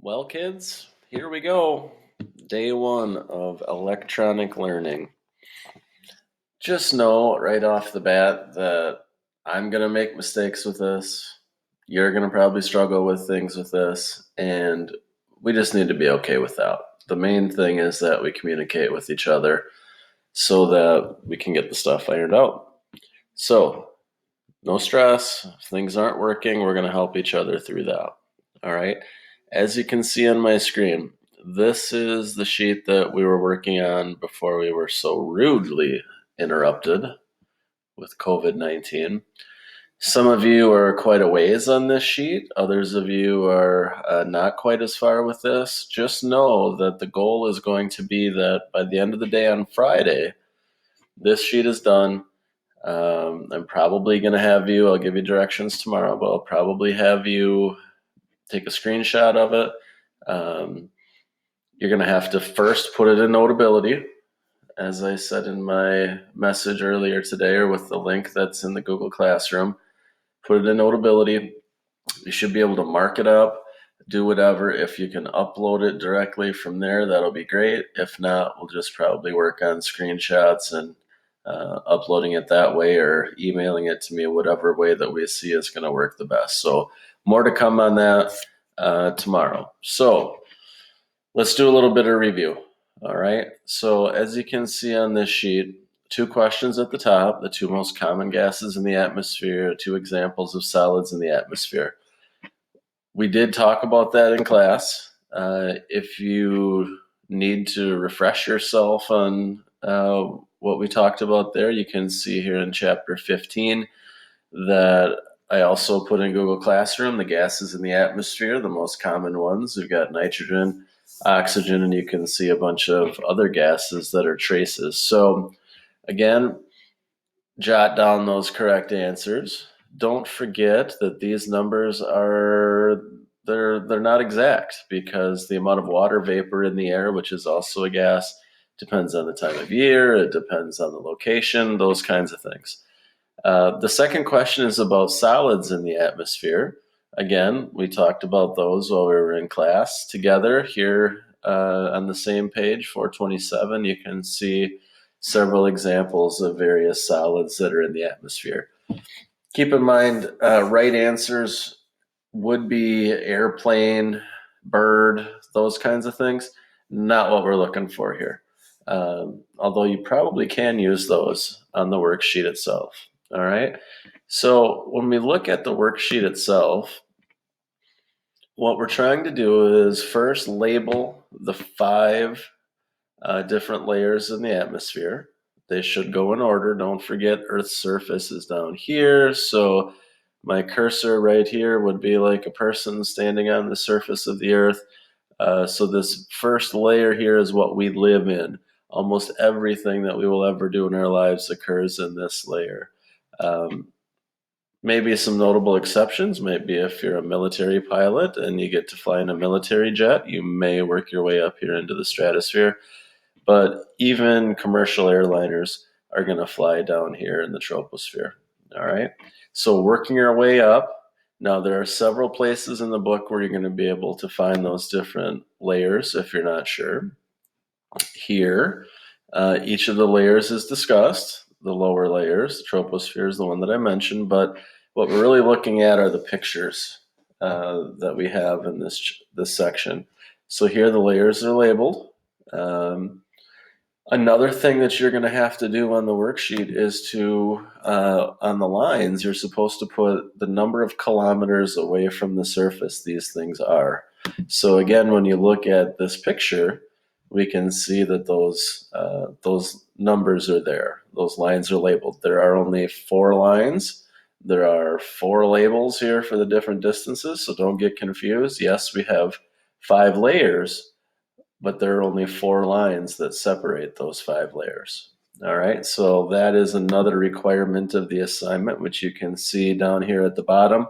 Well, kids, here we go. Day one of electronic learning. Just know right off the bat that I'm going to make mistakes with this. You're going to probably struggle with things with this, and we just need to be okay with that. The main thing is that we communicate with each other so that we can get the stuff ironed out. So, no stress. If things aren't working, we're going to help each other through that. All right. As you can see on my screen, this is the sheet that we were working on before we were so rudely interrupted with COVID-19. Some of you are quite a ways on this sheet. Others of you are not quite as far with this. Just know that the goal is going to be that by the end of the day on Friday, this sheet is done. I'm probably going to have you, I'll give you directions tomorrow, but I'll probably have you take a screenshot of it. You're going to have to first put it in Notability, as I said in my message earlier today, or with the link that's in the Google Classroom. Put it in Notability. You should be able to mark it up, do whatever. If you can upload it directly from there, that'll be great. If not, we'll just probably work on screenshots and uploading it that way or emailing it to me, whatever way that we see is going to work the best. So more to come on that tomorrow. So let's do a little bit of review. All right. So as you can see on this sheet, 2 questions at the top, the 2 most common gases in the atmosphere, 2 examples of solids in the atmosphere. We did talk about that in class. If you need to refresh yourself on what we talked about there, you can see here in chapter 15 that I also put in Google Classroom the gases in the atmosphere, the most common ones. We've got nitrogen, oxygen, and you can see a bunch of other gases that are traces. So again, jot down those correct answers. Don't forget that these numbers are they're not exact because the amount of water vapor in the air, which is also a gas, depends on the time of year, it depends on the location, those kinds of things. The second question is about solids in the atmosphere. Again, we talked about those while we were in class together here on the same page, 427. You can see several examples of various solids that are in the atmosphere. Keep in mind, right answers would be airplane, bird, those kinds of things. Not what we're looking for here. Although you probably can use those on the worksheet itself. All right. So when we look at the worksheet itself, what we're trying to do is first label the 5 different layers in the atmosphere. They should go in order. Don't forget Earth's surface is down here. So my cursor right here would be like a person standing on the surface of the Earth. So this first layer here is what we live in. Almost everything that we will ever do in our lives occurs in this layer. Maybe some notable exceptions. Maybe if you're a military pilot and you get to fly in a military jet, you may work your way up here into the stratosphere. But even commercial airliners are going to fly down here in the troposphere. All right. So working our way up. Now, there are several places in the book where you're going to be able to find those different layers if you're not sure. Here, each of the layers is discussed. The lower layers, the troposphere is the one that I mentioned, but what we're really looking at are the pictures that we have in this section. So here the layers are labeled. Another thing that you're going to have to do on the worksheet is to, on the lines, you're supposed to put the number of kilometers away from the surface these things are. So again, when you look at this picture, we can see that those numbers are there. Those lines are labeled. There are only 4 lines. There are 4 labels here for the different distances, so don't get confused. Yes, we have 5 layers, but there are only 4 lines that separate those 5 layers. All right, so that is another requirement of the assignment, which you can see down here at the bottom.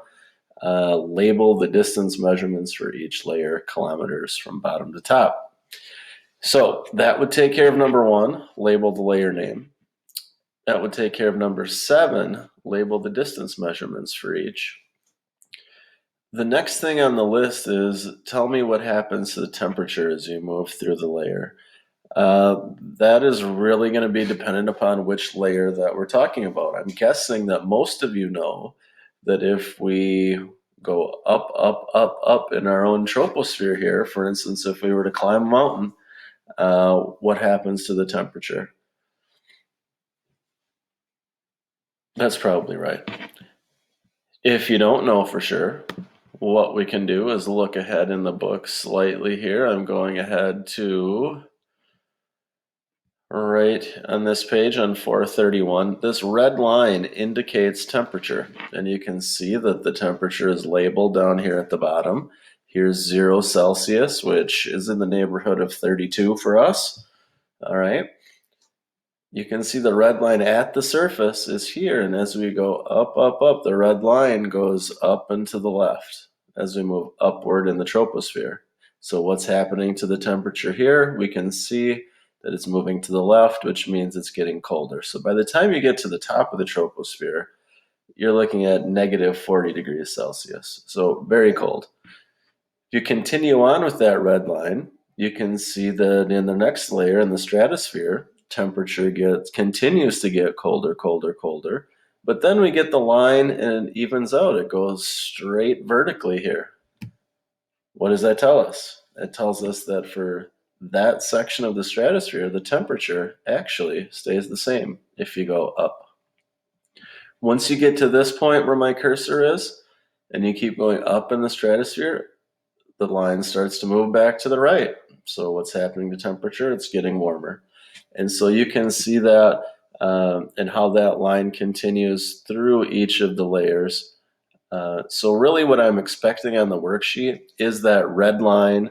Label the distance measurements for each layer, kilometers from bottom to top. So that would take care of number 1, label the layer name. That would take care of number 7, label the distance measurements for each. The next thing on the list is tell me what happens to the temperature as you move through the layer. That is really going to be dependent upon which layer that we're talking about. I'm guessing that most of you know that if we go up, up, up, up in our own troposphere here, for instance, if we were to climb a mountain, what happens to the temperature? That's probably right. If you don't know for sure, what we can do is look ahead in the book slightly here. I'm going ahead to right on this page on 431. This red line indicates temperature, and you can see that the temperature is labeled down here at the bottom. Here's 0 Celsius, which is in the neighborhood of 32 for us. All right. You can see the red line at the surface is here, and as we go up, up, up, the red line goes up and to the left as we move upward in the troposphere. So what's happening to the temperature here? We can see that it's moving to the left, which means it's getting colder. So by the time you get to the top of the troposphere, you're looking at negative 40 degrees Celsius. So very cold. If you continue on with that red line, you can see that in the next layer, in the stratosphere, temperature continues to get colder, colder, colder. But then we get the line and it evens out. It goes straight vertically here. What does that tell us? It tells us that for that section of the stratosphere, the temperature actually stays the same if you go up. Once you get to this point where my cursor is, and you keep going up in the stratosphere, the line starts to move back to the right. So what's happening to temperature? It's getting warmer. And so you can see that and how that line continues through each of the layers. So really what I'm expecting on the worksheet is that red line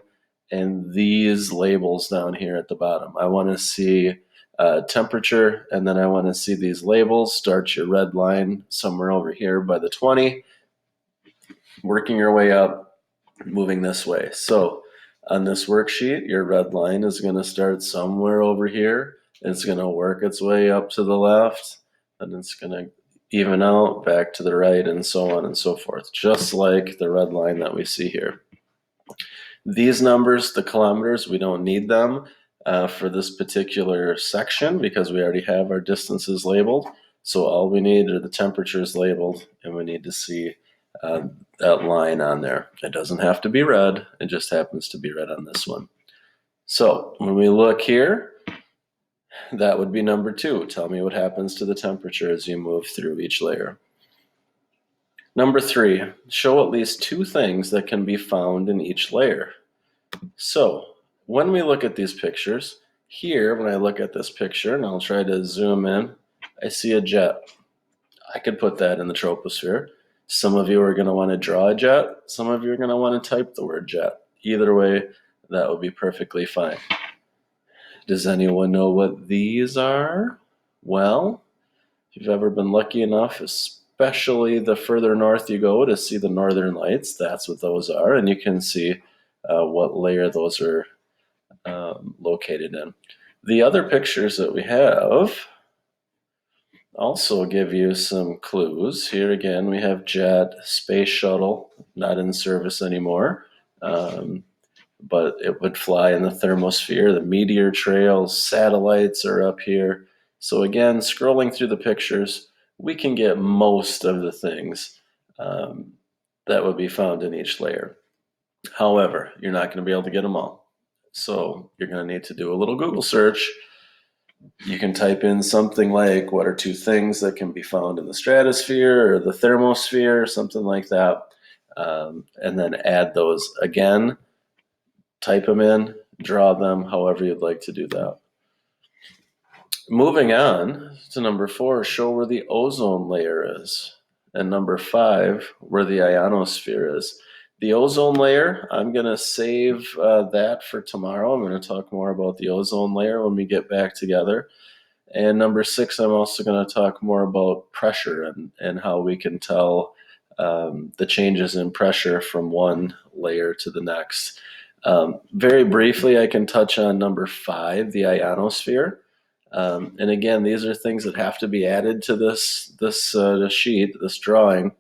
and these labels down here at the bottom. I want to see temperature, and then I want to see these labels. Start your red line somewhere over here by the 20, working your way up, moving this way. So on this worksheet, your red line is going to start somewhere over here. It's going to work its way up to the left, and it's going to even out back to the right, and so on and so forth, just like the red line that we see here. These numbers, the kilometers, we don't need them for this particular section because we already have our distances labeled. So all we need are the temperatures labeled, and we need to see that line on there. It doesn't have to be red, it just happens to be red on this one. So when we look here, that would be number 2. Tell me what happens to the temperature as you move through each layer. Number 3, show at least 2 things that can be found in each layer. So when we look at these pictures, here, when I look at this picture, and I'll try to zoom in, I see a jet. I could put that in the troposphere. Some of you are going to want to draw a jet. Some of you are going to want to type the word jet. Either way, that would be perfectly fine. Does anyone know what these are? Well, if you've ever been lucky enough, especially the further north you go to see the northern lights, that's what those are. And you can see what layer those are located in. The other pictures that we have also give you some clues. Here again, we have jet, space shuttle, not in service anymore, but it would fly in the thermosphere. The meteor trails, satellites are up here. So again, scrolling through the pictures, we can get most of the things that would be found in each layer. However, you're not going to be able to get them all. So you're going to need to do a little Google search. You can type in something like, what are 2 things that can be found in the stratosphere or the thermosphere, or something like that, and then add those again, type them in, draw them, however you'd like to do that. Moving on to number 4, show where the ozone layer is, and number 5, where the ionosphere is. The ozone layer, I'm going to save that for tomorrow. I'm going to talk more about the ozone layer when we get back together. And number 6, I'm also going to talk more about pressure and how we can tell the changes in pressure from one layer to the next. Very briefly, I can touch on number 5, the ionosphere. And again, these are things that have to be added to this sheet, this drawing.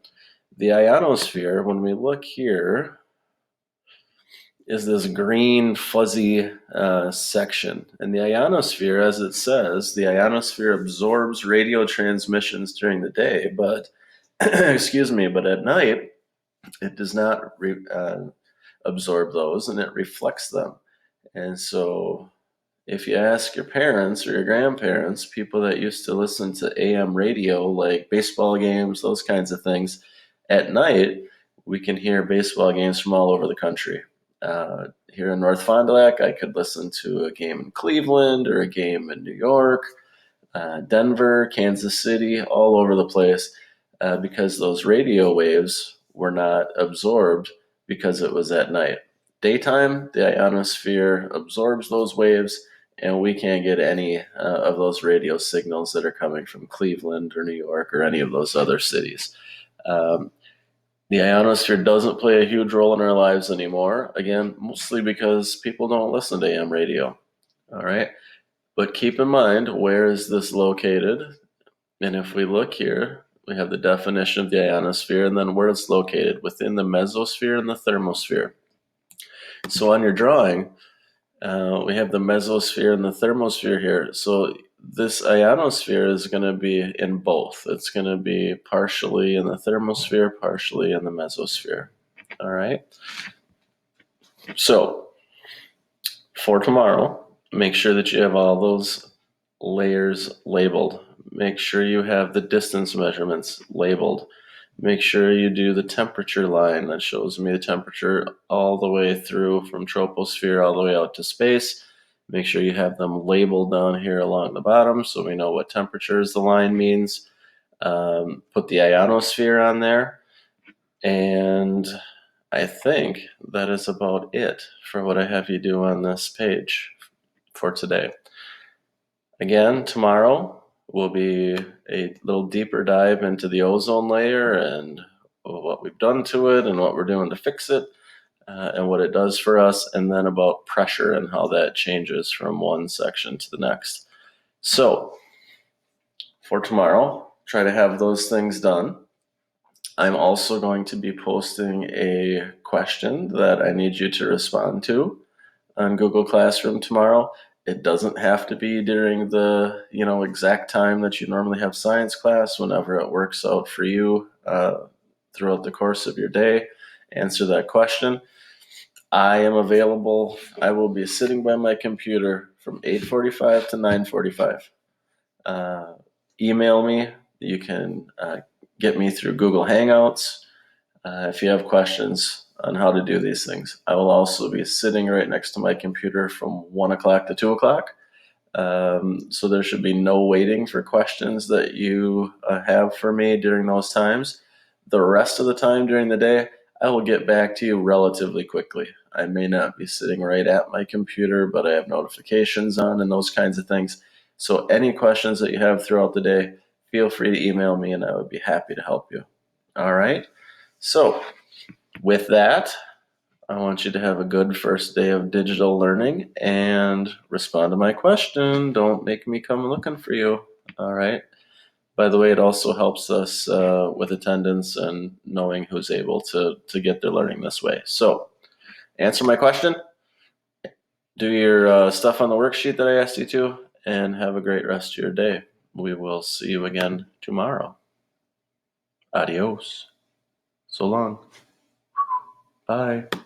The ionosphere, when we look here, is this green fuzzy section. And the ionosphere, as it says, the ionosphere absorbs radio transmissions during the day, but excuse me, but at night it does not absorb those and it reflects them. And so if you ask your parents or your grandparents, people that used to listen to AM radio, like baseball games, those kinds of things, at night, we can hear baseball games from all over the country. Here in North Fond du Lac, I could listen to a game in Cleveland or a game in New York, Denver, Kansas City, all over the place, because those radio waves were not absorbed because it was at night. Daytime, the ionosphere absorbs those waves, and we can't get any of those radio signals that are coming from Cleveland or New York or any of those other cities. Um, the ionosphere doesn't play a huge role in our lives anymore, again, mostly because people don't listen to AM radio. All right. But keep in mind, where is this located? And if we look here, we have the definition of the ionosphere and then where it's located within the mesosphere and the thermosphere. So on your drawing, we have the mesosphere and the thermosphere here. So this ionosphere is going to be in both. It's going to be partially in the thermosphere, partially in the mesosphere. All right. So for tomorrow, make sure that you have all those layers labeled. Make sure you have the distance measurements labeled. Make sure you do the temperature line that shows me the temperature all the way through from troposphere all the way out to space. Make sure you have them labeled down here along the bottom so we know what temperatures the line means. Put the ionosphere on there. And I think that is about it for what I have you do on this page for today. Again, tomorrow will be a little deeper dive into the ozone layer and what we've done to it and what we're doing to fix it and what it does for us, and then about pressure and how that changes from one section to the next. So for tomorrow, try to have those things done. I'm also going to be posting a question that I need you to respond to on Google Classroom tomorrow. It doesn't have to be during the exact time that you normally have science class. Whenever it works out for you throughout the course of your day, answer that question. I am available. I will be sitting by my computer from 8:45 to 9:45. Email me. You can get me through Google Hangouts if you have questions on how to do these things. I will also be sitting right next to my computer from 1 o'clock to 2 o'clock. So there should be no waiting for questions that you have for me during those times. The rest of the time during the day, I will get back to you relatively quickly. I may not be sitting right at my computer, but I have notifications on and those kinds of things. So any questions that you have throughout the day, feel free to email me and I would be happy to help you. All right. So with that, I want you to have a good first day of digital learning and respond to my question. Don't make me come looking for you. All right. By the way, it also helps us with attendance and knowing who's able to get their learning this way. So answer my question, do your stuff on the worksheet that I asked you to, and have a great rest of your day. We will see you again tomorrow. Adios. So long. Bye.